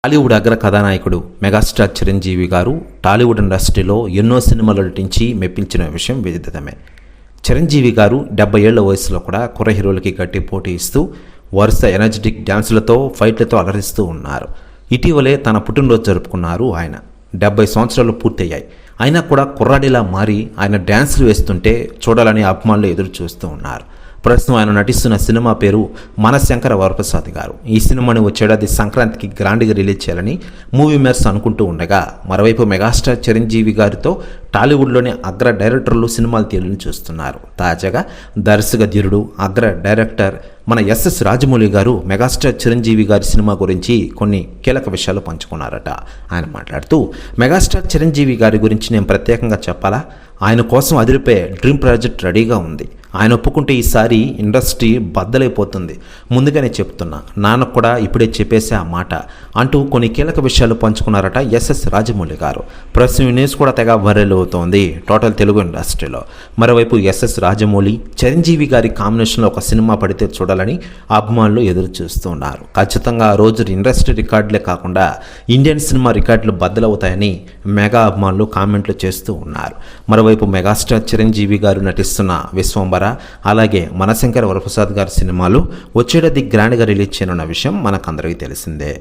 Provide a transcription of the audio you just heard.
టాలీవుడ్ అగ్ర కథానాయకుడు మెగాస్టార్ చిరంజీవి గారు టాలీవుడ్ ఇండస్ట్రీలో ఎన్నో సినిమాలు నటించి మెప్పించిన విషయం విదితమే. చిరంజీవి గారు 70 ఏళ్ల వయసులో కూడా కుర్ర హీరోలకి గట్టి పోటీ ఇస్తూ వరుస ఎనర్జెటిక్ డ్యాన్సులతో ఫైట్లతో అలరిస్తూ ఉన్నారు. ఇటీవలే తన పుట్టినరోజు జరుపుకున్నారు ఆయన. 70 సంవత్సరాలు పూర్తయ్యాయి. అయినా కూడా కుర్రాడిలా మారి ఆయన డ్యాన్సులు వేస్తుంటే చూడాలని అభిమానులు ఎదురు చూస్తూ ఉన్నారు. ప్రస్తుతం ఆయన నటిస్తున్న సినిమా పేరు మనశంకర వరప్రసాద్ గారు. ఈ సినిమాని వచ్చేడాది సంక్రాంతికి గ్రాండ్గా రిలీజ్ చేయాలని మూవీ మేర్స్ అనుకుంటూ ఉండగా, మరోవైపు మెగాస్టార్ చిరంజీవి గారితో టాలీవుడ్లోని అగ్ర డైరెక్టర్లు సినిమాలు తీయాలని చూస్తున్నారు. తాజాగా దర్శకధీరుడు అగ్ర డైరెక్టర్ మన ఎస్ఎస్ రాజమౌళి గారు మెగాస్టార్ చిరంజీవి గారి సినిమా గురించి కొన్ని కీలక విషయాలు పంచుకున్నారట. ఆయన మాట్లాడుతూ, మెగాస్టార్ చిరంజీవి గారి గురించి నేను ప్రత్యేకంగా చెప్పాలా? ఆయన కోసం అదిరిపోయే డ్రీమ్ ప్రాజెక్ట్ రెడీగా ఉంది. ఆయన ఒప్పుకుంటే ఈసారి ఇండస్ట్రీ బద్దలైపోతుంది. ముందుగానే చెప్తున్నా, నాన్నకు కూడా ఇప్పుడే చెప్పేసే ఆ మాట అంటూ కొన్ని కీలక విషయాలు పంచుకున్నారట ఎస్ఎస్ రాజమౌళి గారు. ప్రస్తుతం న్యూస్ కూడా తెగ వైరల్ అవుతోంది టోటల్ తెలుగు ఇండస్ట్రీలో. మరోవైపు ఎస్ఎస్ రాజమౌళి చిరంజీవి గారి కాంబినేషన్లో ఒక సినిమా పడితే చూడాలని అభిమానులు ఎదురు చూస్తున్నారు. ఖచ్చితంగా ఆ రోజు ఇండస్ట్రీ రికార్డులే కాకుండా ఇండియన్ సినిమా రికార్డులు బద్దలవుతాయని మెగా అభిమానులు కామెంట్లు చేస్తూ ఉన్నారు. మరోవైపు మెగాస్టార్ చిరంజీవి గారు నటిస్తున్న విశ్వంబర, అలాగే మనశంకర వరప్రసాద్ గారి సినిమాలు వచ్చేటది గ్రాండ్గా రిలీజ్ చేయనున్న విషయం మనకందరికీ తెలిసిందే.